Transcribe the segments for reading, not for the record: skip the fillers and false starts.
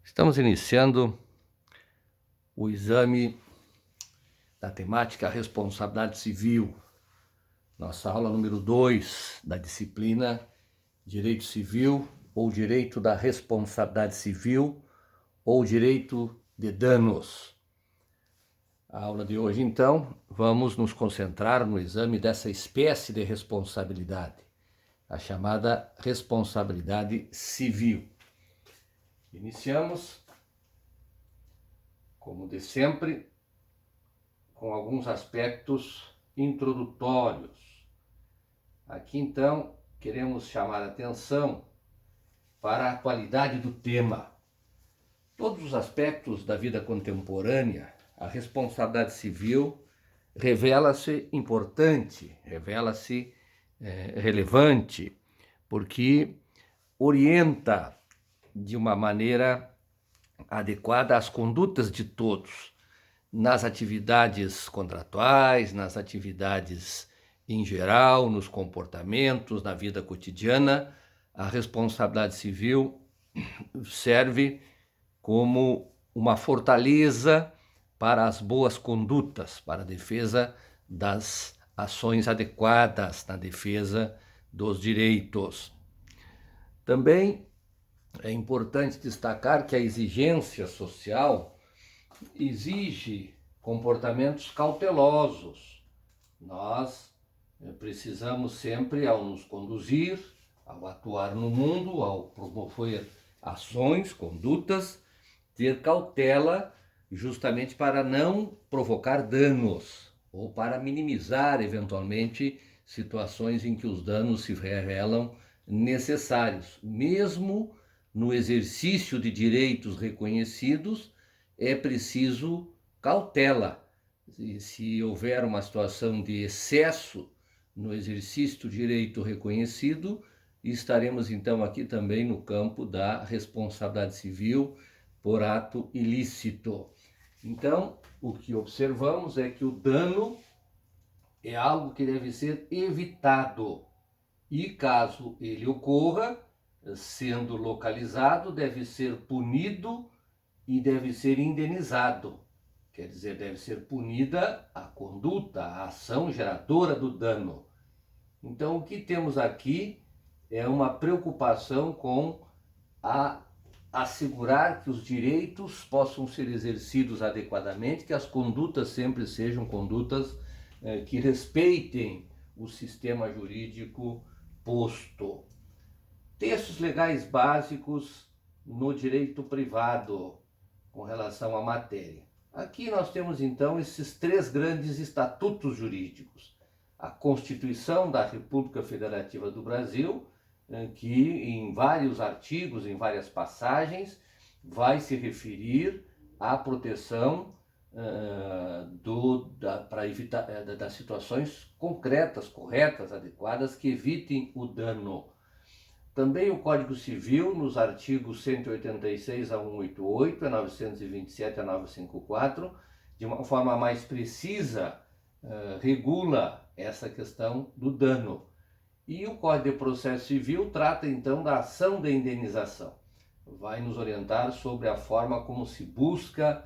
Estamos iniciando o exame da temática Responsabilidade Civil, nossa aula número 2 da disciplina Direito Civil ou Direito da Responsabilidade Civil ou Direito de Danos. A aula de hoje, então, vamos nos concentrar no exame dessa espécie de responsabilidade, a chamada responsabilidade civil. Iniciamos, como de sempre, com alguns aspectos introdutórios. Aqui, então, queremos chamar a atenção para a atualidade do tema. Todos os aspectos da vida contemporânea, a responsabilidade civil revela-se importante, revela-se relevante, porque orienta de uma maneira adequada as condutas de todos, nas atividades contratuais, nas atividades em geral, nos comportamentos, na vida cotidiana. A responsabilidade civil serve como uma fortaleza para as boas condutas, para a defesa das ações adequadas, na defesa dos direitos. Também é importante destacar que a exigência social exige comportamentos cautelosos. Nós precisamos sempre, ao nos conduzir, ao atuar no mundo, ao promover ações, condutas, ter cautela justamente para não provocar danos ou para minimizar, eventualmente, situações em que os danos se revelam necessários. Mesmo no exercício de direitos reconhecidos, é preciso cautela. Se houver uma situação de excesso no exercício do direito reconhecido, estaremos então aqui também no campo da responsabilidade civil por ato ilícito. Então, o que observamos é que o dano é algo que deve ser evitado e, caso ele ocorra, sendo localizado, deve ser punido e deve ser indenizado. Quer dizer, deve ser punida a conduta, a ação geradora do dano. Então, o que temos aqui é uma preocupação com assegurar que os direitos possam ser exercidos adequadamente, que as condutas sempre sejam condutas que respeitem o sistema jurídico posto. Textos legais básicos no direito privado com relação à matéria. Aqui nós temos então esses três grandes estatutos jurídicos. A Constituição da República Federativa do Brasil, que em vários artigos, em várias passagens, vai se referir à proteção para evitar das situações concretas, corretas, adequadas, que evitem o dano. Também o Código Civil, nos artigos 186 a 188, a 927 a 954, de uma forma mais precisa, regula essa questão do dano. E o Código de Processo Civil trata então da ação de indenização. Vai nos orientar sobre a forma como se busca,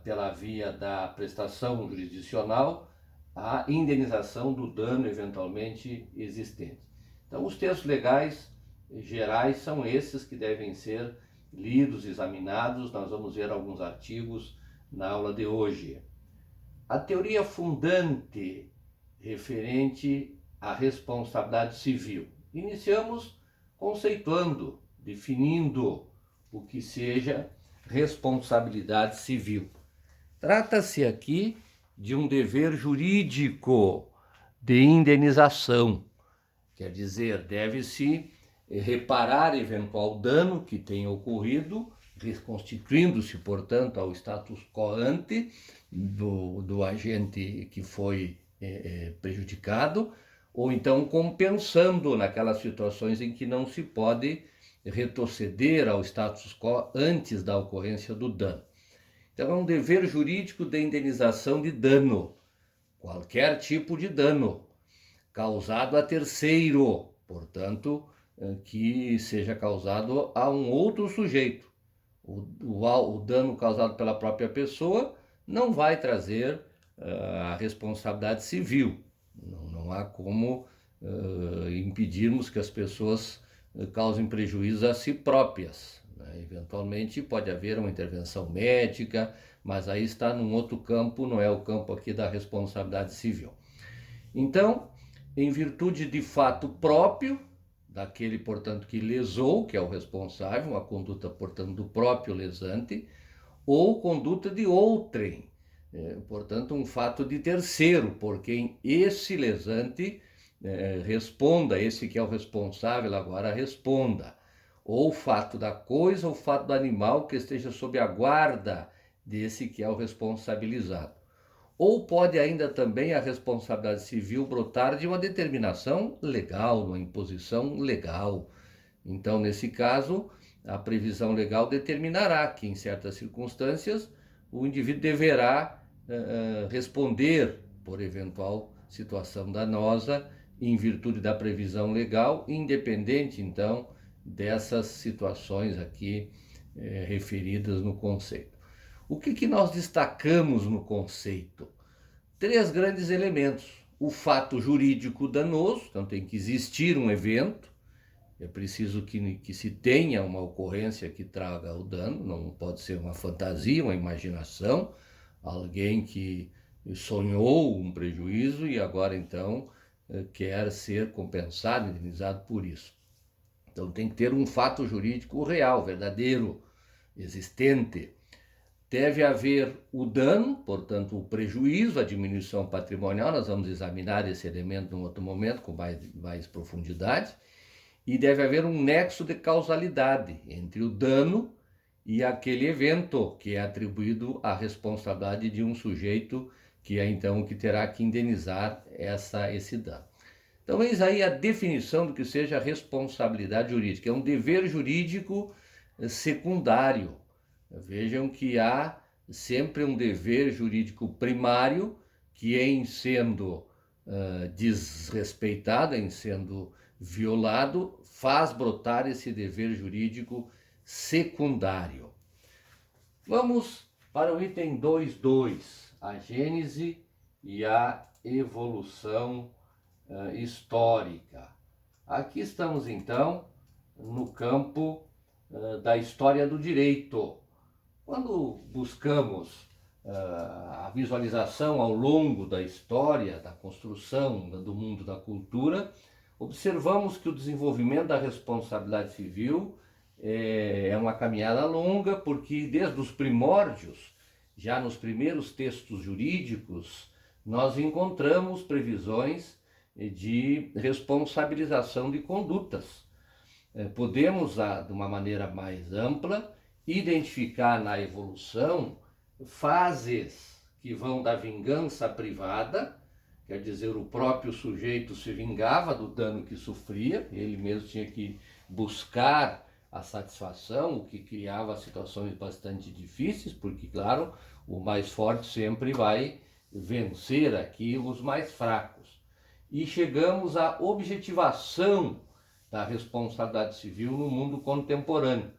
pela via da prestação jurisdicional, a indenização do dano eventualmente existente. Então, os textos legais gerais são esses que devem ser lidos, examinados. Nós vamos ver alguns artigos na aula de hoje. A teoria fundante referente à responsabilidade civil. Iniciamos conceituando, definindo o que seja responsabilidade civil. Trata-se aqui de um dever jurídico de indenização. Quer dizer, deve-se reparar eventual dano que tenha ocorrido, reconstituindo-se, portanto, ao status quo ante do agente que foi prejudicado, ou então compensando naquelas situações em que não se pode retroceder ao status quo antes da ocorrência do dano. Então, é um dever jurídico de indenização de dano, qualquer tipo de dano causado a terceiro, portanto, que seja causado a um outro sujeito, o dano causado pela própria pessoa não vai trazer a responsabilidade civil. Não há como impedirmos que as pessoas causem prejuízo a si próprias, né? Eventualmente pode haver uma intervenção médica, mas aí está num outro campo, não é o campo aqui da responsabilidade civil. Então, em virtude de fato próprio, daquele, portanto, que lesou, que é o responsável, uma conduta, portanto, do próprio lesante, ou conduta de outrem, portanto, um fato de terceiro, por quem esse lesante responda, esse que é o responsável agora responda, ou o fato da coisa ou o fato do animal que esteja sob a guarda desse que é o responsabilizado. Ou pode ainda também a responsabilidade civil brotar de uma determinação legal, uma imposição legal. Então, nesse caso, a previsão legal determinará que, em certas circunstâncias, o indivíduo deverá responder por eventual situação danosa em virtude da previsão legal, independente, então, dessas situações aqui referidas no conceito. O que nós destacamos no conceito? Três grandes elementos. O fato jurídico danoso, então tem que existir um evento, é preciso que se tenha uma ocorrência que traga o dano, não pode ser uma fantasia, uma imaginação, alguém que sonhou um prejuízo e agora então quer ser compensado, indenizado por isso. Então tem que ter um fato jurídico real, verdadeiro, existente. Deve haver o dano, portanto, o prejuízo, a diminuição patrimonial. Nós vamos examinar esse elemento em outro momento com mais profundidade. E deve haver um nexo de causalidade entre o dano e aquele evento que é atribuído à responsabilidade de um sujeito que é então que terá que indenizar esse dano. Então, eis aí a definição do que seja responsabilidade jurídica. É um dever jurídico secundário. Vejam que há sempre um dever jurídico primário que, em sendo desrespeitado, em sendo violado, faz brotar esse dever jurídico secundário. Vamos para o item 2.2, a gênese e a evolução histórica. Aqui estamos então no campo da história do direito. Quando buscamos a visualização ao longo da história, da construção do mundo da cultura, observamos que o desenvolvimento da responsabilidade civil é uma caminhada longa, porque desde os primórdios, já nos primeiros textos jurídicos, nós encontramos previsões de responsabilização de condutas. Podemos, de uma maneira mais ampla, identificar na evolução fases que vão da vingança privada, quer dizer, o próprio sujeito se vingava do dano que sofria, ele mesmo tinha que buscar a satisfação, o que criava situações bastante difíceis, porque, claro, o mais forte sempre vai vencer aqui os mais fracos. E chegamos à objetivação da responsabilidade civil no mundo contemporâneo.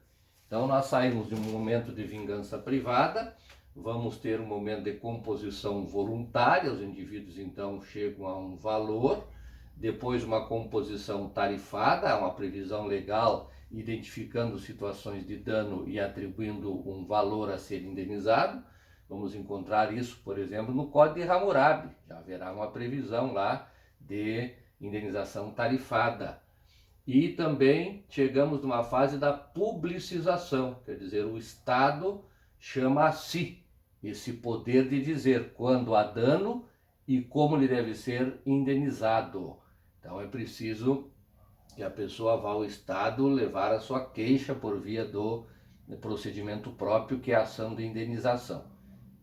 Então, nós saímos de um momento de vingança privada, vamos ter um momento de composição voluntária, os indivíduos então chegam a um valor, depois uma composição tarifada, uma previsão legal identificando situações de dano e atribuindo um valor a ser indenizado. Vamos encontrar isso, por exemplo, no Código de Hammurabi, já haverá uma previsão lá de indenização tarifada. E também chegamos numa fase da publicização, quer dizer, o Estado chama a si esse poder de dizer quando há dano e como ele deve ser indenizado. Então é preciso que a pessoa vá ao Estado levar a sua queixa por via do procedimento próprio, que é a ação de indenização.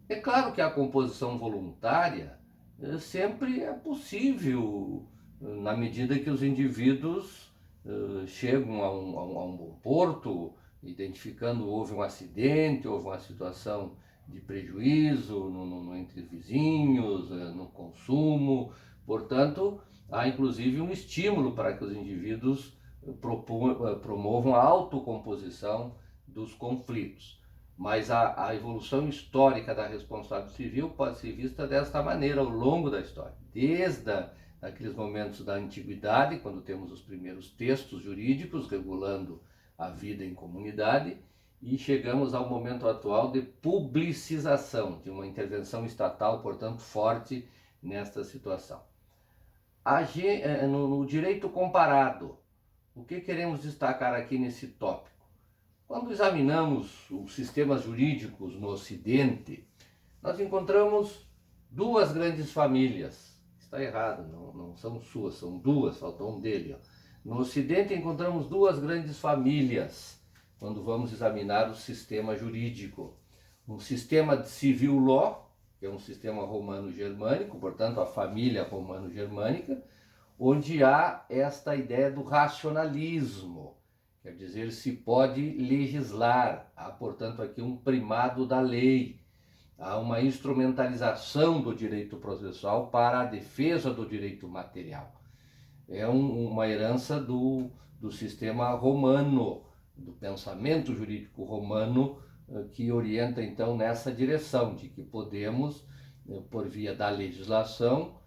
É claro que a composição voluntária sempre é possível, na medida que os indivíduos chegam a um porto, identificando houve um acidente, houve uma situação de prejuízo entre vizinhos, no consumo. Portanto, há inclusive um estímulo para que os indivíduos promovam a autocomposição dos conflitos. Mas a evolução histórica da responsabilidade civil pode ser vista desta maneira ao longo da história, desde aqueles momentos da antiguidade, quando temos os primeiros textos jurídicos regulando a vida em comunidade, e chegamos ao momento atual de publicização, de uma intervenção estatal, portanto, forte nesta situação. No direito comparado, o que queremos destacar aqui nesse tópico? Quando examinamos os sistemas jurídicos no Ocidente, nós encontramos duas grandes famílias. Está errado, não são suas, são duas, faltou um dele. No Ocidente encontramos duas grandes famílias quando vamos examinar o sistema jurídico. Um sistema de civil law, que é um sistema romano-germânico, portanto a família romano-germânica, onde há esta ideia do racionalismo, quer dizer, se pode legislar, há portanto aqui um primado da lei, há uma instrumentalização do direito processual para a defesa do direito material. É uma herança do sistema romano, do pensamento jurídico romano, que orienta então nessa direção, de que podemos, por via da legislação,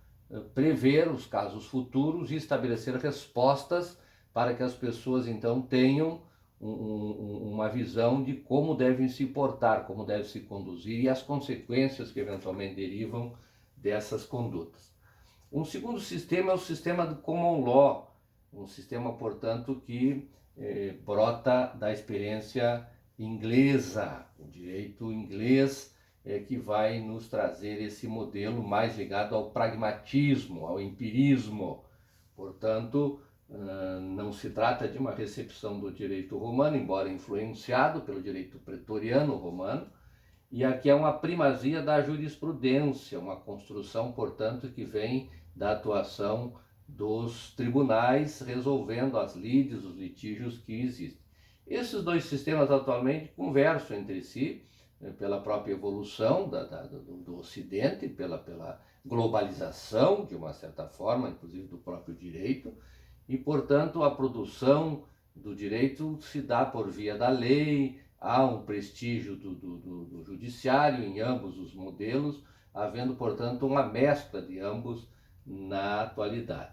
prever os casos futuros e estabelecer respostas para que as pessoas então tenham uma visão de como devem se portar, como devem se conduzir e as consequências que eventualmente derivam dessas condutas. Um segundo sistema é o sistema do common law, um sistema, portanto, que brota da experiência inglesa. O direito inglês é que vai nos trazer esse modelo mais ligado ao pragmatismo, ao empirismo. Portanto, não se trata de uma recepção do direito romano, embora influenciado pelo direito pretoriano romano, e aqui é uma primazia da jurisprudência, uma construção, portanto, que vem da atuação dos tribunais resolvendo as lides, os litígios que existem. Esses dois sistemas atualmente conversam entre si pela própria evolução do Ocidente, pela globalização, de uma certa forma, inclusive do próprio direito, e, portanto, a produção do direito se dá por via da lei, há um prestígio do judiciário em ambos os modelos, havendo, portanto, uma mescla de ambos na atualidade.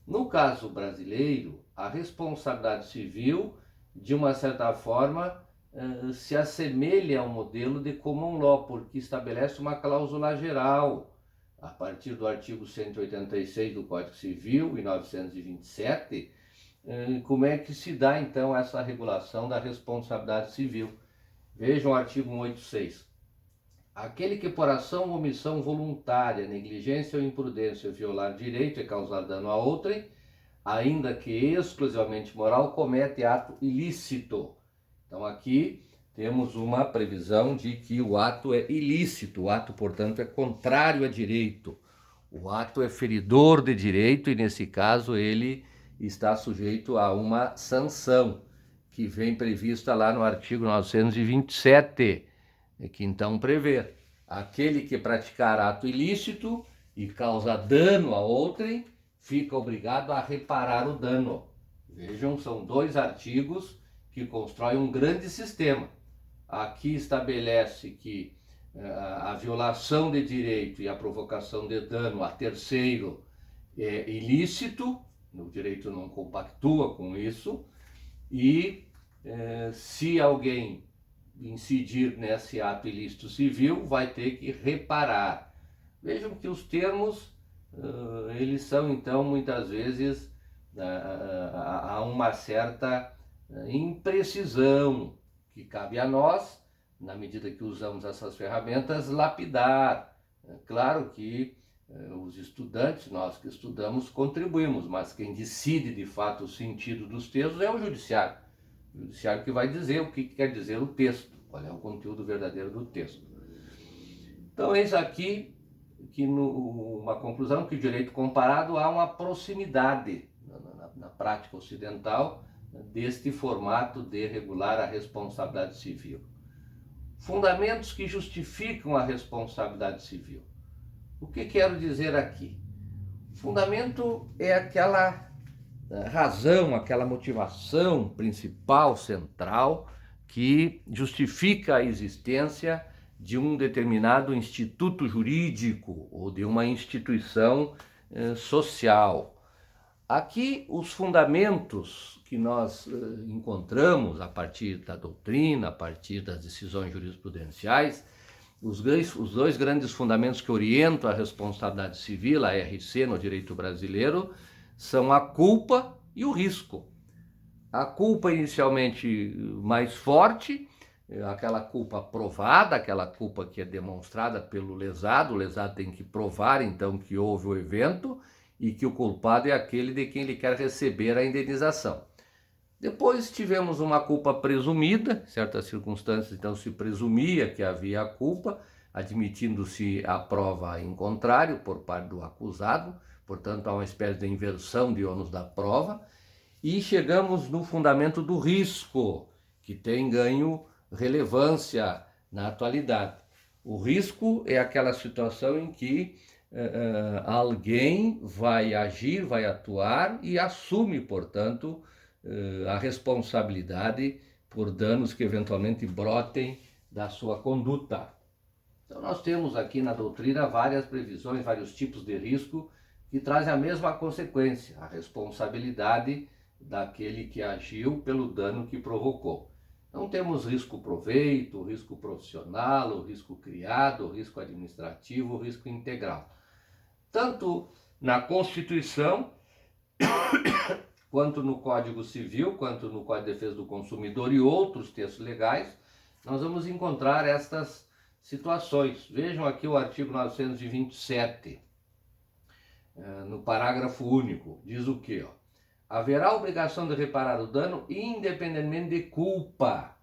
No caso brasileiro, a responsabilidade civil, de uma certa forma, se assemelha ao modelo de common law, porque estabelece uma cláusula geral, a partir do artigo 186 do Código Civil e 927, como é que se dá então essa regulação da responsabilidade civil. Vejam o artigo 186. Aquele que por ação ou omissão voluntária, negligência ou imprudência violar direito e causar dano a outrem, ainda que exclusivamente moral, comete ato ilícito. Então aqui temos uma previsão de que o ato é ilícito, o ato, portanto, é contrário a direito. O ato é feridor de direito e, nesse caso, ele está sujeito a uma sanção, que vem prevista lá no artigo 927, que então prevê: aquele que praticar ato ilícito e causa dano a outrem, fica obrigado a reparar o dano. Vejam, são dois artigos que constroem um grande sistema. Aqui estabelece que a violação de direito e a provocação de dano a terceiro é ilícito, o direito não compactua com isso, e se alguém incidir nesse ato ilícito civil, vai ter que reparar. Vejam que os termos, eles são então muitas vezes, há uma certa imprecisão que cabe a nós, na medida que usamos essas ferramentas, lapidar. Claro que os estudantes, nós que estudamos, contribuímos, mas quem decide de fato o sentido dos textos é o judiciário. O judiciário que vai dizer o que quer dizer o texto, qual é o conteúdo verdadeiro do texto. Então, eis aqui que uma conclusão que o direito comparado há uma proximidade na prática ocidental deste formato de regular a responsabilidade civil. Fundamentos que justificam a responsabilidade civil. O que quero dizer aqui? Fundamento é aquela razão, aquela motivação principal, central, que justifica a existência de um determinado instituto jurídico ou de uma instituição social. Aqui, os fundamentos que nós encontramos a partir da doutrina, a partir das decisões jurisprudenciais, os dois grandes fundamentos que orientam a responsabilidade civil, a RC, no direito brasileiro, são a culpa e o risco. A culpa inicialmente mais forte, aquela culpa provada, aquela culpa que é demonstrada pelo lesado. O lesado tem que provar, então, que houve o evento e que o culpado é aquele de quem ele quer receber a indenização. Depois tivemos uma culpa presumida, em certas circunstâncias, então, se presumia que havia a culpa, admitindo-se a prova em contrário por parte do acusado, portanto, há uma espécie de inversão de ônus da prova. E chegamos no fundamento do risco, que tem ganho relevância na atualidade. O risco é aquela situação em que alguém vai agir, vai atuar e assume, portanto, a responsabilidade por danos que eventualmente brotem da sua conduta. Então nós temos aqui na doutrina várias previsões, vários tipos de risco que trazem a mesma consequência, a responsabilidade daquele que agiu pelo dano que provocou. Então temos risco-proveito, risco profissional, o risco criado, o risco administrativo, o risco integral. Tanto na Constituição, quanto no Código Civil, quanto no Código de Defesa do Consumidor e outros textos legais, nós vamos encontrar estas situações. Vejam aqui o artigo 927, no parágrafo único, diz o quê? Haverá obrigação de reparar o dano independentemente de culpa.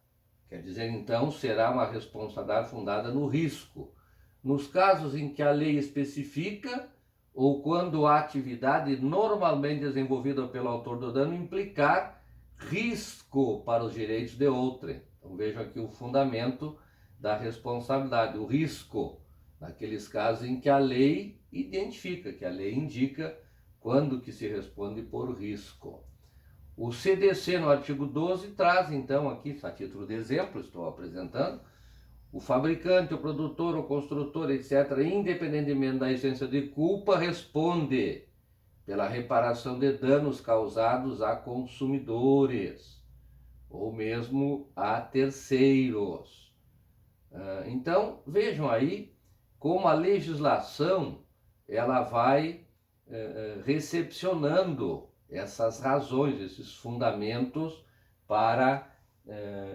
Quer dizer, então, será uma responsabilidade fundada no risco. Nos casos em que a lei especifica ou quando a atividade normalmente desenvolvida pelo autor do dano implicar risco para os direitos de outrem. Então vejam aqui o fundamento da responsabilidade, o risco, naqueles casos em que a lei identifica, que a lei indica quando que se responde por risco. O CDC, no artigo 12, traz então aqui, a título de exemplo, estou apresentando, o fabricante, o produtor, o construtor, etc., independentemente da existência de culpa, responde pela reparação de danos causados a consumidores ou mesmo a terceiros. Então, vejam aí como a legislação ela vai recepcionando essas razões, esses fundamentos para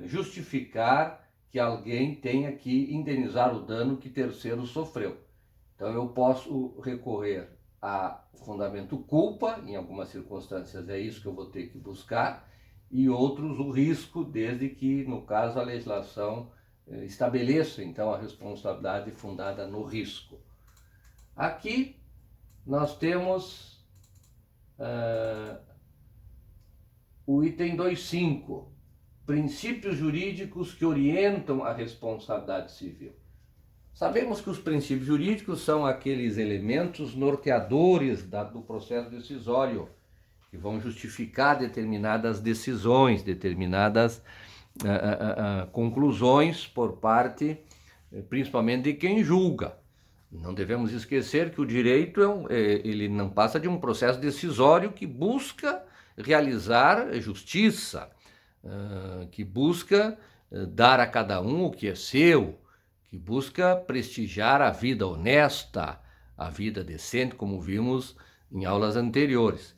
justificar que alguém tenha que indenizar o dano que terceiro sofreu. Então eu posso recorrer a fundamento culpa, em algumas circunstâncias é isso que eu vou ter que buscar, e outros o risco, desde que, no caso, a legislação estabeleça, então, a responsabilidade fundada no risco. Aqui nós temos o item 2.5, princípios jurídicos que orientam a responsabilidade civil. Sabemos que os princípios jurídicos são aqueles elementos norteadores do processo decisório, que vão justificar determinadas decisões, determinadas conclusões por parte, principalmente, de quem julga. Não devemos esquecer que o direito ele não passa de um processo decisório que busca realizar justiça, que busca dar a cada um o que é seu, que busca prestigiar a vida honesta, a vida decente, como vimos em aulas anteriores.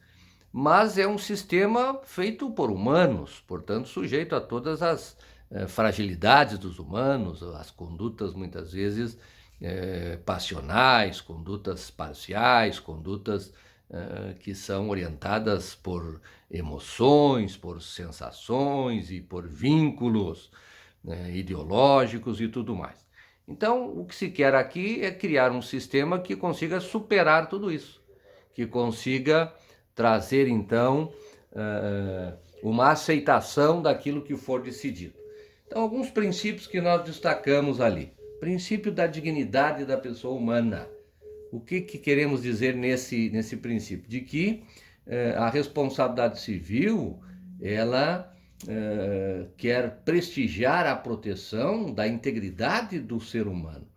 Mas é um sistema feito por humanos, portanto sujeito a todas as fragilidades dos humanos, as condutas muitas vezes passionais, condutas parciais, condutas que são orientadas por emoções, por sensações e por vínculos ideológicos e tudo mais. Então, o que se quer aqui é criar um sistema que consiga superar tudo isso, que consiga trazer, então, uma aceitação daquilo que for decidido. Então, alguns princípios que nós destacamos ali. Princípio da dignidade da pessoa humana. O que queremos dizer nesse princípio? De que a responsabilidade civil, ela quer prestigiar a proteção da integridade do ser humano.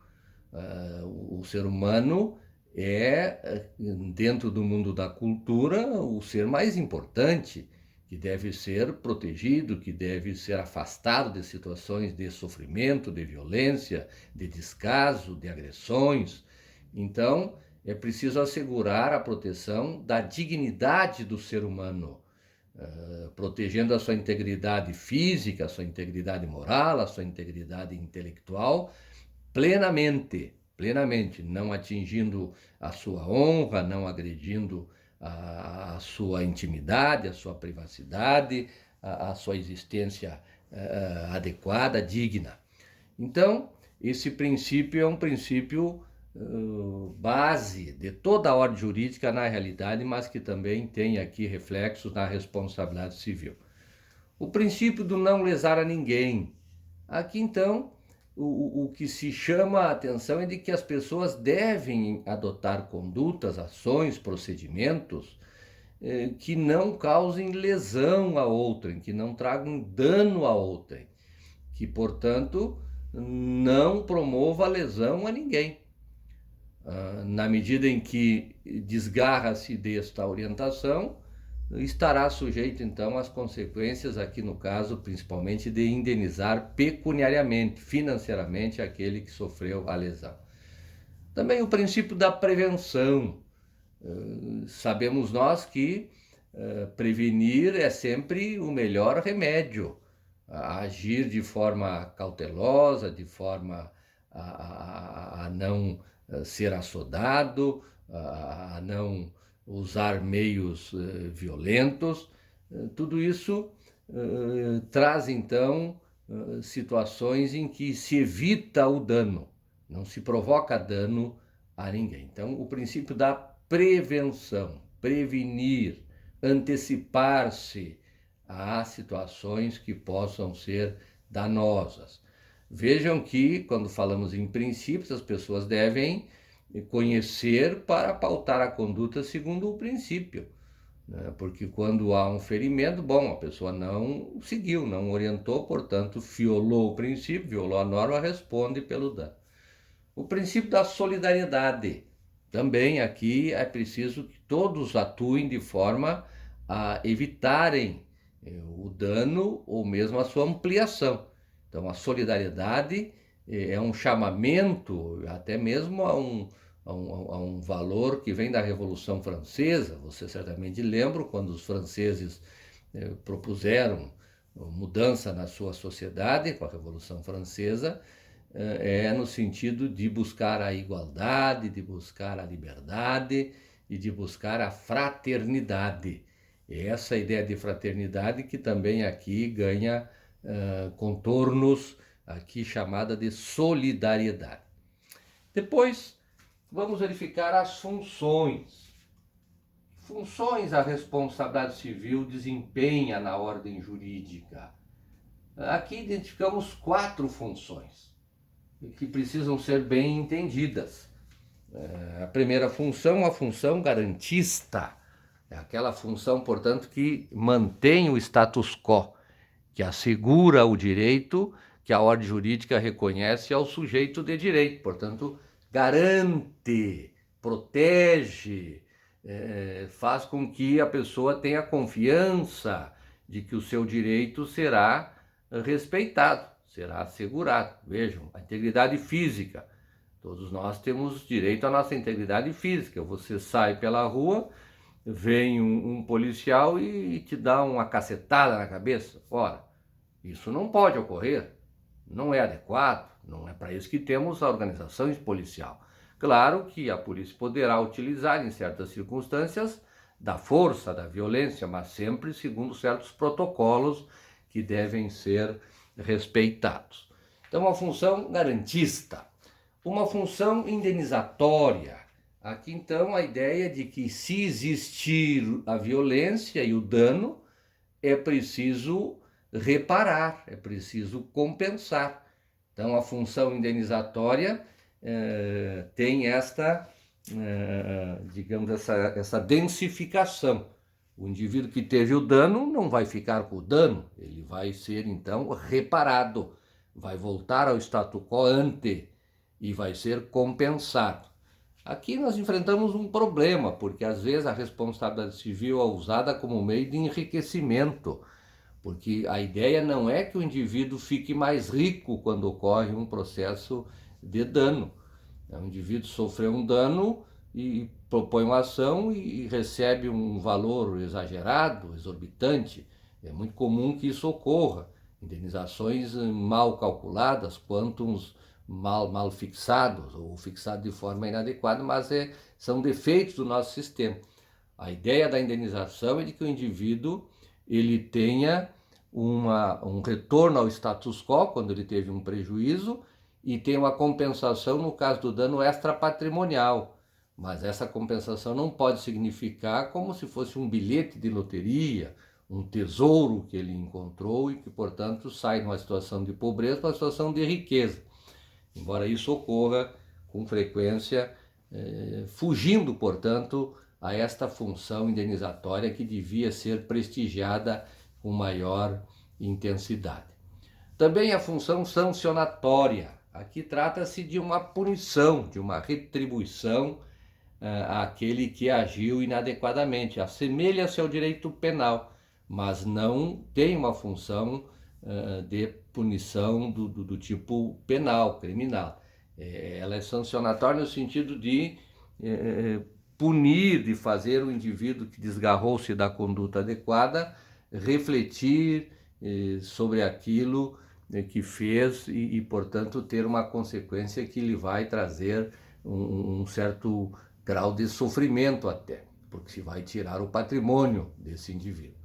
O ser humano é, dentro do mundo da cultura, o ser mais importante, que deve ser protegido, que deve ser afastado de situações de sofrimento, de violência, de descaso, de agressões. Então, é preciso assegurar a proteção da dignidade do ser humano, protegendo a sua integridade física, a sua integridade moral, a sua integridade intelectual, plenamente, não atingindo a sua honra, não agredindo a sua intimidade, a sua privacidade, a sua existência adequada, digna. Então, esse princípio é um princípio base de toda a ordem jurídica na realidade, mas que também tem aqui reflexos na responsabilidade civil. O princípio do não lesar a ninguém. Aqui, então, o que se chama a atenção é de que as pessoas devem adotar condutas, ações, procedimentos que não causem lesão a outrem, que não tragam dano a outrem, que, portanto, não promova lesão a ninguém. Na medida em que desgarra-se desta orientação, estará sujeito então às consequências, aqui no caso principalmente de indenizar pecuniariamente, financeiramente, aquele que sofreu a lesão. Também o princípio da prevenção. Sabemos nós que prevenir é sempre o melhor remédio. Agir de forma cautelosa, de forma a não ser assodado, a não usar meios violentos. Tudo isso traz então situações em que se evita o dano, não se provoca dano a ninguém. Então, o princípio da prevenção, prevenir, antecipar-se a situações que possam ser danosas. Vejam que, quando falamos em princípios, as pessoas devem conhecer para pautar a conduta segundo o princípio, né? Porque quando há um ferimento, bom, a pessoa não seguiu, não orientou, portanto, violou o princípio, violou a norma, responde pelo dano. O princípio da solidariedade. Também aqui é preciso que todos atuem de forma a evitarem o dano ou mesmo a sua ampliação. Então, a solidariedade é um chamamento até mesmo a um valor que vem da Revolução Francesa. Você certamente lembra quando os franceses propuseram mudança na sua sociedade com a Revolução Francesa, no sentido de buscar a igualdade, de buscar a liberdade e de buscar a fraternidade. É essa ideia de fraternidade que também aqui ganha contornos, aqui chamada de solidariedade. Depois, vamos verificar as funções. Funções a responsabilidade civil desempenha na ordem jurídica. Aqui identificamos 4 funções que precisam ser bem entendidas. A primeira função, a função garantista, é aquela função, portanto, que mantém o status quo, que assegura o direito que a ordem jurídica reconhece ao sujeito de direito, portanto, garante, protege, faz com que a pessoa tenha confiança de que o seu direito será respeitado, será assegurado. Vejam, a integridade física. Todos nós temos direito à nossa integridade física. Você sai pela rua, vem um policial e te dá uma cacetada na cabeça. Ora, isso não pode ocorrer, não é adequado, não é para isso que temos a organização policial. Claro que a polícia poderá utilizar em certas circunstâncias da força, da violência, mas sempre segundo certos protocolos que devem ser respeitados. Então, uma função garantista, uma função indenizatória. Aqui, então, a ideia de que se existir a violência e o dano, é preciso reparar, é preciso compensar. Então, a função indenizatória tem esta, digamos, essa densificação. O indivíduo que teve o dano não vai ficar com o dano, ele vai ser então reparado, vai voltar ao status quo ante e vai ser compensado. Aqui nós enfrentamos um problema, porque às vezes a responsabilidade civil é usada como meio de enriquecimento, porque a ideia não é que o indivíduo fique mais rico quando ocorre um processo de dano. O indivíduo sofreu um dano e propõe uma ação e recebe um valor exagerado, exorbitante. É muito comum que isso ocorra. Indenizações mal calculadas, quantums mal fixados ou fixados de forma inadequada, mas são defeitos do nosso sistema. A ideia da indenização é de que o indivíduo ele tenha um retorno ao status quo quando ele teve um prejuízo e tem uma compensação no caso do dano extrapatrimonial. Mas essa compensação não pode significar como se fosse um bilhete de loteria, um tesouro que ele encontrou e que, portanto, sai de uma situação de pobreza para uma situação de riqueza. Embora isso ocorra com frequência, fugindo, portanto, a esta função indenizatória que devia ser prestigiada com maior intensidade. Também a função sancionatória. Aqui trata-se de uma punição, de uma retribuição àquele que agiu inadequadamente. Assemelha-se ao direito penal, mas não tem uma função de punição do tipo penal, criminal. Ela é sancionatória no sentido de punir, de fazer o indivíduo que desgarrou-se da conduta adequada refletir sobre aquilo que fez e, portanto, ter uma consequência que lhe vai trazer um certo grau de sofrimento até, porque se vai tirar o patrimônio desse indivíduo.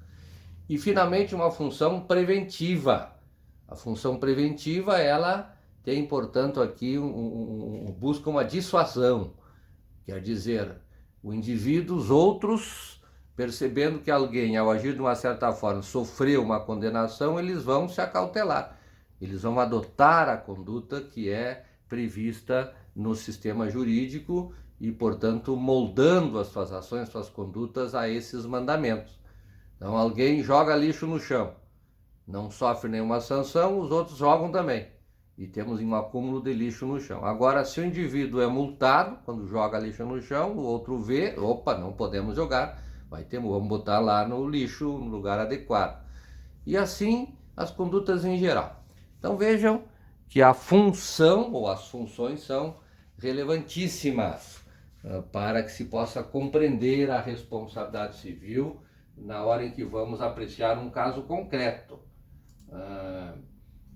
E, finalmente, uma função preventiva. A função preventiva, ela tem, portanto, aqui busca uma dissuasão, quer dizer, o indivíduo, os outros, percebendo que alguém, ao agir de uma certa forma, sofreu uma condenação, eles vão se acautelar, eles vão adotar a conduta que é prevista no sistema jurídico e, portanto, moldando as suas ações, as suas condutas a esses mandamentos. Então, alguém joga lixo no chão, não sofre nenhuma sanção, os outros jogam também. E temos um acúmulo de lixo no chão. Agora, se o indivíduo é multado, quando joga lixo no chão, o outro vê, opa, não podemos jogar, vamos botar lá no lixo, no lugar adequado. E assim, as condutas em geral. Então vejam que a função, ou as funções, são relevantíssimas para que se possa compreender a responsabilidade civil na hora em que vamos apreciar um caso concreto.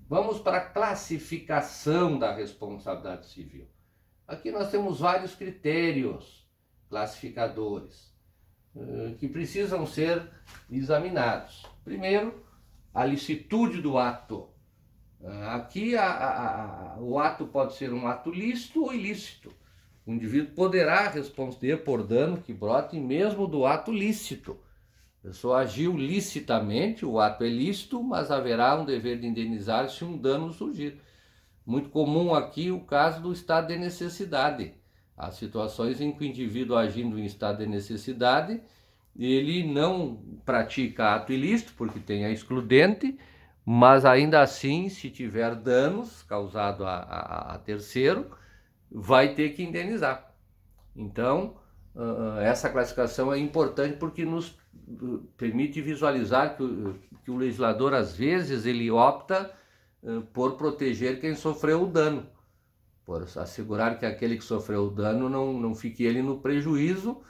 Vamos para a classificação da responsabilidade civil. Aqui nós temos vários critérios classificadores que precisam ser examinados. Primeiro, a licitude do ato. Aqui o ato pode ser um ato lícito ou ilícito. O indivíduo poderá responder por dano que brote mesmo do ato lícito. A pessoa agiu licitamente, o ato é lícito, mas haverá um dever de indenizar se um dano surgir. Muito comum aqui o caso do estado de necessidade. Há situações em que o indivíduo agindo em estado de necessidade, ele não pratica ato ilícito, porque tem a excludente, mas ainda assim, se tiver danos causados a terceiro, vai ter que indenizar. Então, essa classificação é importante porque nos permite visualizar que o legislador, às vezes, ele opta por proteger quem sofreu o dano, por assegurar que aquele que sofreu o dano não fique ele no prejuízo,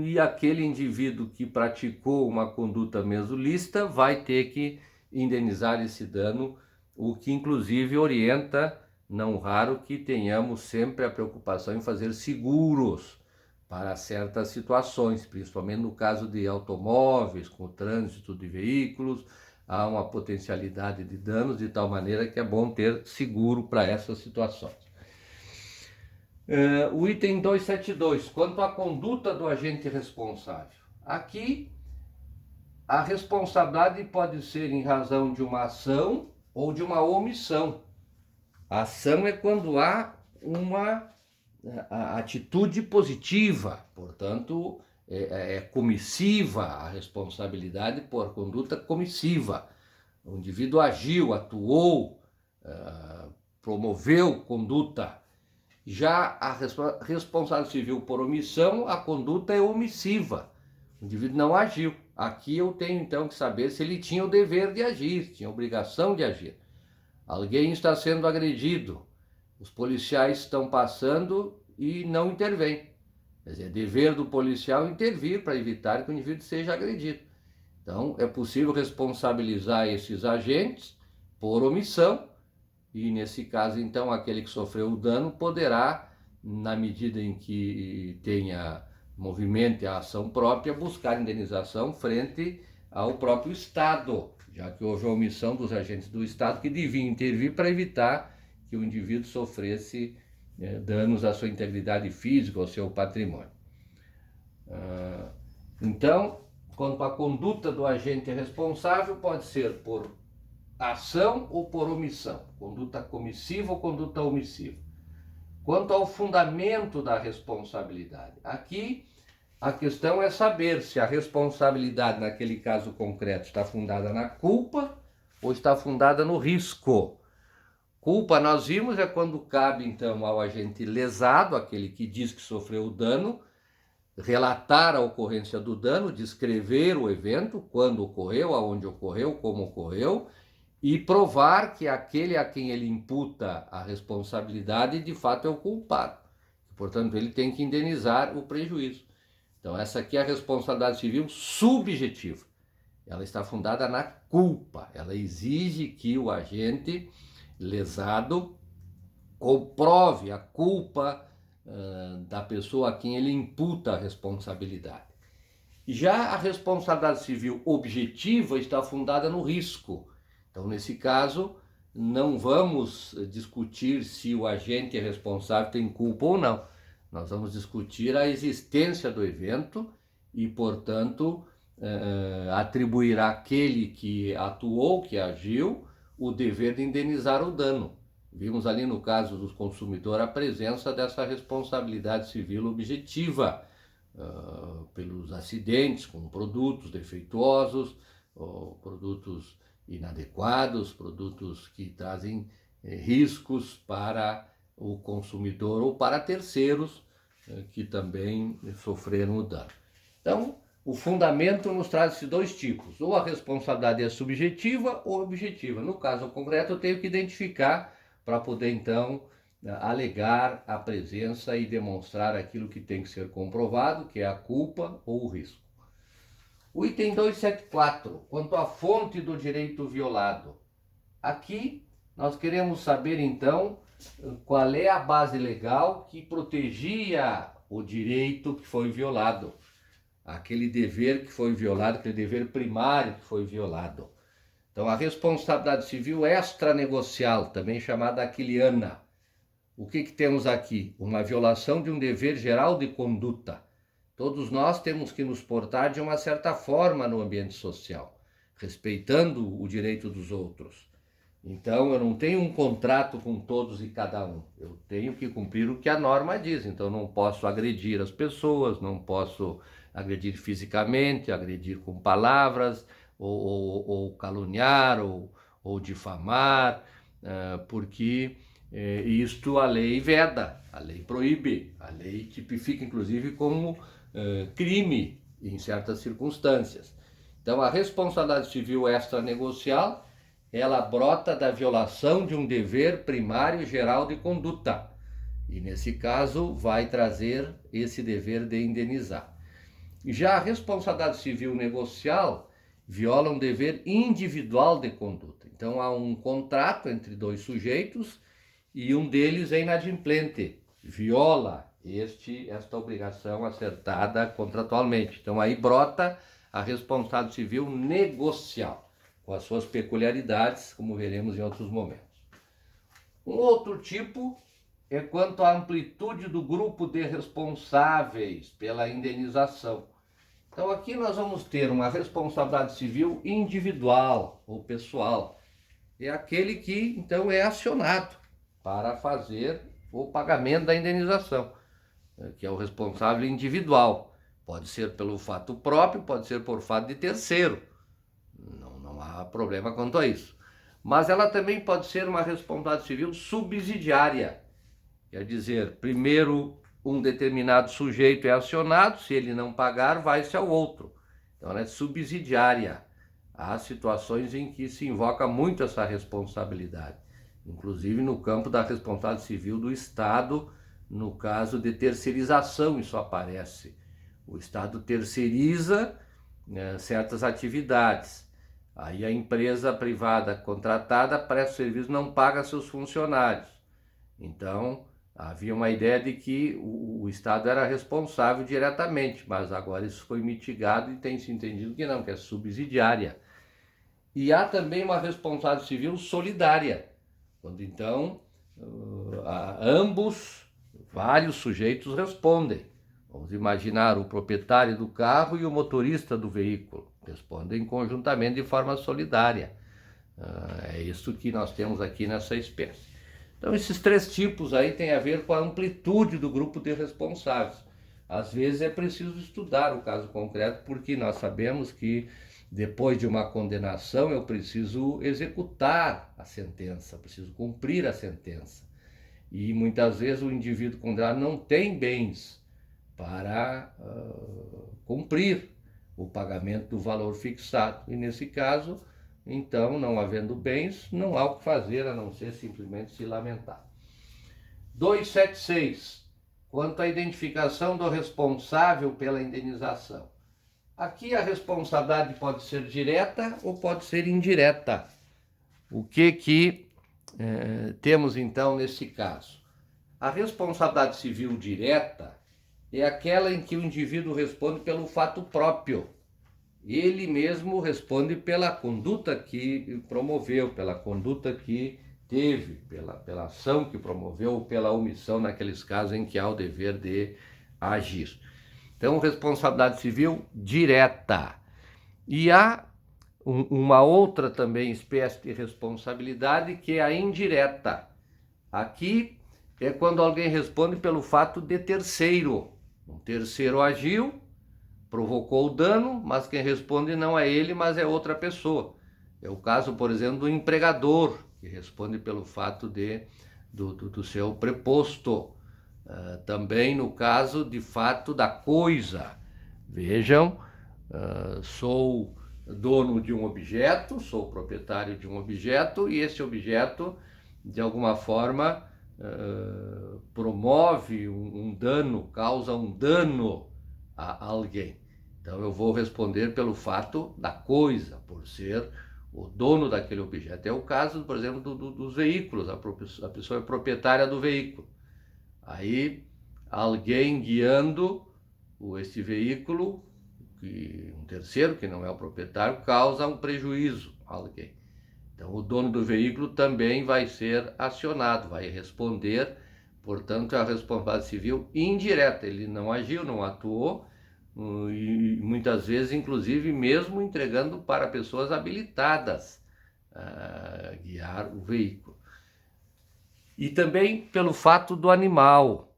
e aquele indivíduo que praticou uma conduta mesmo lícita vai ter que indenizar esse dano, o que inclusive orienta, não raro, que tenhamos sempre a preocupação em fazer seguros para certas situações, principalmente no caso de automóveis, com o trânsito de veículos, há uma potencialidade de danos de tal maneira que é bom ter seguro para essas situações. O item 272, quanto à conduta do agente responsável. Aqui, a responsabilidade pode ser em razão de uma ação ou de uma omissão. A ação é quando há uma atitude positiva, portanto, é comissiva, a responsabilidade por conduta comissiva. O indivíduo agiu, atuou, promoveu conduta. Já a responsabilidade civil por omissão, a conduta é omissiva. O indivíduo não agiu. Aqui eu tenho então que saber se ele tinha o dever de agir, tinha a obrigação de agir. Alguém está sendo agredido, os policiais estão passando e não intervêm. Quer dizer, é dever do policial intervir para evitar que o indivíduo seja agredido. Então, é possível responsabilizar esses agentes por omissão e, nesse caso, então, aquele que sofreu o dano poderá, na medida em que tenha movimento e a ação própria, buscar indenização frente ao próprio Estado, já que houve a omissão dos agentes do Estado que deviam intervir para evitar que o indivíduo sofresse danos à sua integridade física, ao seu patrimônio. Então, quanto à conduta do agente responsável, pode ser por ação ou por omissão, conduta comissiva ou conduta omissiva. Quanto ao fundamento da responsabilidade, aqui a questão é saber se a responsabilidade naquele caso concreto está fundada na culpa ou está fundada no risco. Culpa, nós vimos, é quando cabe então ao agente lesado, aquele que diz que sofreu o dano, relatar a ocorrência do dano, descrever o evento, quando ocorreu, aonde ocorreu, como ocorreu, e provar que aquele a quem ele imputa a responsabilidade de fato é o culpado. Portanto, ele tem que indenizar o prejuízo. Então, essa aqui é a responsabilidade civil subjetiva. Ela está fundada na culpa. Ela exige que o agente lesado comprove a culpa da pessoa a quem ele imputa a responsabilidade. Já a responsabilidade civil objetiva está fundada no risco. Então, nesse caso, não vamos discutir se o agente responsável tem culpa ou não. Nós vamos discutir a existência do evento e, portanto, atribuir àquele que atuou, que agiu, o dever de indenizar o dano. Vimos ali no caso do consumidor a presença dessa responsabilidade civil objetiva pelos acidentes com produtos defeituosos, produtos inadequados, produtos que trazem riscos para o consumidor ou para terceiros que também sofreram o dano. Então, o fundamento nos traz esses dois tipos, ou a responsabilidade é subjetiva ou objetiva. No caso concreto, eu tenho que identificar para poder, então, alegar a presença e demonstrar aquilo que tem que ser comprovado, que é a culpa ou o risco. O item 274, quanto à fonte do direito violado. Aqui, nós queremos saber, então, qual é a base legal que protegia o direito que foi violado, aquele dever que foi violado, aquele dever primário que foi violado. Então, a responsabilidade civil extranegocial, também chamada aquiliana. O que temos aqui? Uma violação de um dever geral de conduta. Todos nós temos que nos portar de uma certa forma no ambiente social, respeitando o direito dos outros. Então, eu não tenho um contrato com todos e cada um. Eu tenho que cumprir o que a norma diz. Então, não posso agredir as pessoas, não posso agredir fisicamente, agredir com palavras, ou caluniar, ou difamar, porque isto a lei veda, a lei proíbe, a lei tipifica, inclusive, como crime em certas circunstâncias. Então, a responsabilidade civil extranegocial, ela brota da violação de um dever primário geral de conduta. E, nesse caso, vai trazer esse dever de indenizar. Já a responsabilidade civil negocial viola um dever individual de conduta. Então, há um contrato entre dois sujeitos e um deles é inadimplente, viola esta obrigação acertada contratualmente. Então, aí brota a responsabilidade civil negocial, com as suas peculiaridades, como veremos em outros momentos. Um outro tipo é quanto à amplitude do grupo de responsáveis pela indenização. Então, aqui nós vamos ter uma responsabilidade civil individual ou pessoal. É aquele que, então, é acionado para fazer o pagamento da indenização, que é o responsável individual. Pode ser pelo fato próprio, pode ser por fato de terceiro. Não há problema quanto a isso. Mas ela também pode ser uma responsabilidade civil subsidiária. Quer dizer, primeiro um determinado sujeito é acionado, se ele não pagar, vai-se ao outro. Então ela é subsidiária. Há situações em que se invoca muito essa responsabilidade, inclusive no campo da responsabilidade civil do Estado, no caso de terceirização, isso aparece. O Estado terceiriza, né, certas atividades. Aí a empresa privada contratada presta serviço, não paga seus funcionários. Então, havia uma ideia de que o Estado era responsável diretamente, mas agora isso foi mitigado e tem se entendido que não, que é subsidiária. E há também uma responsabilidade civil solidária, quando então ambos, vários sujeitos respondem. Vamos imaginar o proprietário do carro e o motorista do veículo, respondem conjuntamente de forma solidária. É isso que nós temos aqui nessa espécie. Então esses três tipos aí têm a ver com a amplitude do grupo de responsáveis. Às vezes é preciso estudar o caso concreto, porque nós sabemos que depois de uma condenação eu preciso executar a sentença, preciso cumprir a sentença. E muitas vezes o indivíduo condenado não tem bens para cumprir o pagamento do valor fixado. E nesse caso, então, não havendo bens, não há o que fazer a não ser simplesmente se lamentar. 276. Quanto à identificação do responsável pela indenização. Aqui a responsabilidade pode ser direta ou pode ser indireta. O que temos então nesse caso? A responsabilidade civil direta é aquela em que o indivíduo responde pelo fato próprio. Ele mesmo responde pela conduta que promoveu, pela conduta que teve, pela ação que promoveu ou pela omissão naqueles casos em que há o dever de agir. Então, responsabilidade civil direta. E há uma outra também espécie de responsabilidade que é a indireta. Aqui é quando alguém responde pelo fato de terceiro. Um terceiro agiu, provocou o dano, mas quem responde não é ele, mas é outra pessoa. É o caso, por exemplo, do empregador, que responde pelo fato do seu preposto. Também no caso, de fato, da coisa. Vejam, sou dono de um objeto, sou proprietário de um objeto, e esse objeto, de alguma forma, promove um dano, causa um dano a alguém. Então eu vou responder pelo fato da coisa, por ser o dono daquele objeto. É o caso, por exemplo, dos veículos, a pessoa é proprietária do veículo. Aí alguém guiando esse veículo, um terceiro que não é o proprietário, causa um prejuízo a alguém. Então o dono do veículo também vai ser acionado, vai responder, portanto é a responsabilidade civil indireta. Ele não agiu, não atuou, e muitas vezes, inclusive, mesmo entregando para pessoas habilitadas a guiar o veículo. E também pelo fato do animal.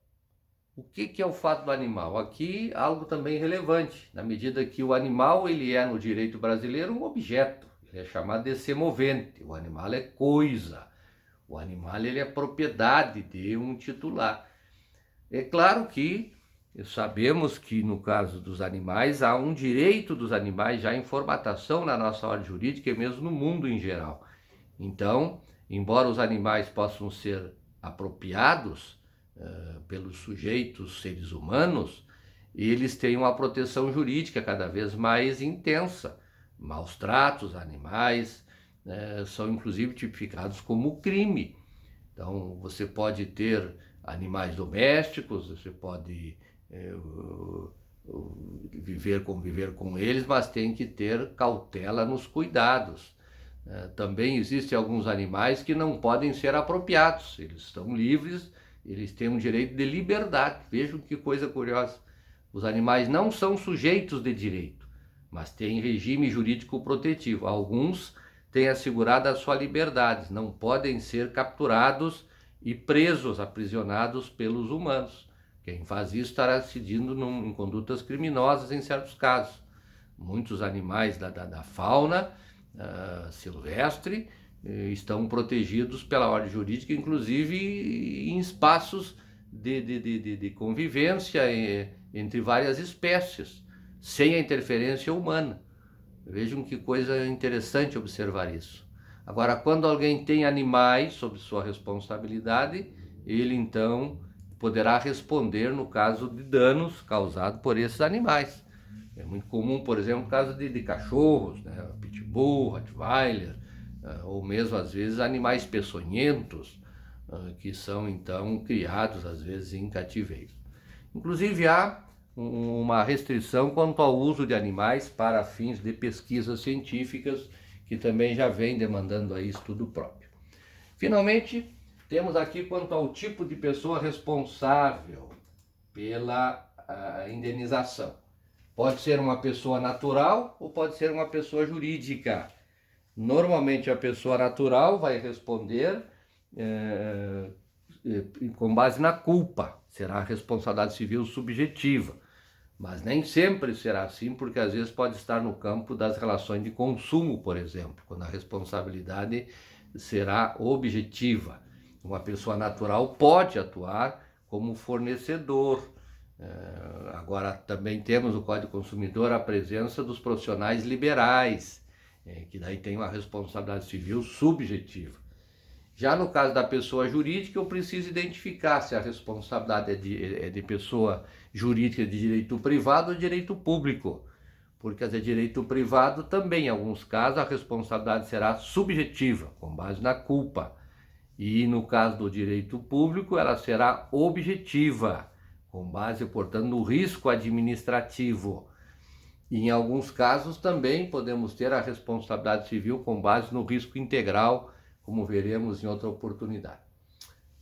O que é o fato do animal? Aqui algo também relevante, na medida que o animal ele é no direito brasileiro um objeto, ele é chamado de semovente, o animal é coisa, o animal ele é propriedade de um titular. É claro que sabemos que no caso dos animais há um direito dos animais já em formatação na nossa ordem jurídica e mesmo no mundo em geral. Então, embora os animais possam ser apropriados pelos sujeitos, seres humanos, eles têm uma proteção jurídica cada vez mais intensa. Maus tratos a animais são inclusive tipificados como crime. Então, você pode ter animais domésticos, você pode conviver com eles, mas tem que ter cautela nos cuidados. Também existem alguns animais que não podem ser apropriados, eles estão livres, eles têm um direito de liberdade. Vejam que coisa curiosa. Os animais não são sujeitos de direito, mas têm regime jurídico protetivo. Alguns têm assegurado a sua liberdade, não podem ser capturados e presos, aprisionados pelos humanos. Quem faz isso estará incidindo em condutas criminosas em certos casos. Muitos animais da fauna silvestre estão protegidos pela ordem jurídica, inclusive em espaços de convivência entre várias espécies, sem a interferência humana. Vejam que coisa interessante observar isso. Agora, quando alguém tem animais sob sua responsabilidade, ele então poderá responder no caso de danos causados por esses animais. É muito comum, por exemplo, no caso de cachorros, né? Pitbull, Rottweiler, ou mesmo às vezes animais peçonhentos, que são então criados às vezes em cativeiro. Inclusive há uma restrição quanto ao uso de animais para fins de pesquisas científicas, que também já vem demandando aí estudo próprio. Finalmente, temos aqui quanto ao tipo de pessoa responsável pela indenização. Pode ser uma pessoa natural ou pode ser uma pessoa jurídica. Normalmente a pessoa natural vai responder com base na culpa, será a responsabilidade civil subjetiva. Mas nem sempre será assim, porque às vezes pode estar no campo das relações de consumo, por exemplo, quando a responsabilidade será objetiva. Uma pessoa natural pode atuar como fornecedor. Agora, também temos no Código do Consumidor a presença dos profissionais liberais, que daí tem uma responsabilidade civil subjetiva. Já no caso da pessoa jurídica, eu preciso identificar se a responsabilidade é de pessoa jurídica de direito privado ou de direito público. Porque se é direito privado, também em alguns casos a responsabilidade será subjetiva, com base na culpa. E no caso do direito público, ela será objetiva, com base, portanto, no risco administrativo. E em alguns casos também podemos ter a responsabilidade civil com base no risco integral, como veremos em outra oportunidade.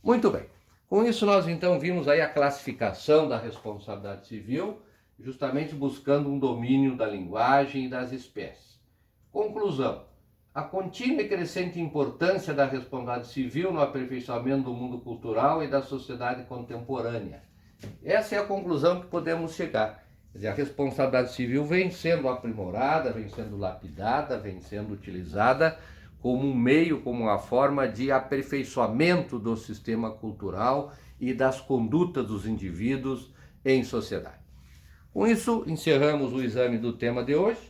Muito bem. Com isso nós então vimos aí a classificação da responsabilidade civil, justamente buscando um domínio da linguagem e das espécies. Conclusão: a contínua e crescente importância da responsabilidade civil no aperfeiçoamento do mundo cultural e da sociedade contemporânea. Essa é a conclusão que podemos chegar. Quer dizer, a responsabilidade civil vem sendo aprimorada, vem sendo lapidada, vem sendo utilizada como um meio, como uma forma de aperfeiçoamento do sistema cultural e das condutas dos indivíduos em sociedade. Com isso, encerramos o exame do tema de hoje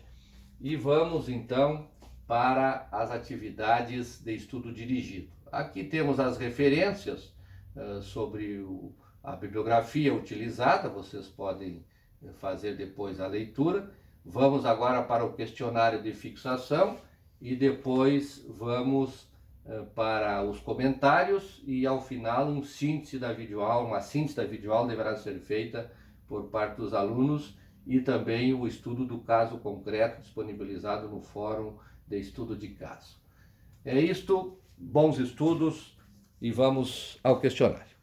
e vamos então para as atividades de estudo dirigido. Aqui temos as referências sobre a bibliografia utilizada, vocês podem fazer depois a leitura. Vamos agora para o questionário de fixação e depois vamos para os comentários e ao final uma síntese da videoaula deverá ser feita por parte dos alunos e também o estudo do caso concreto disponibilizado no Fórum de Estudo de Caso. É isto, bons estudos e vamos ao questionário.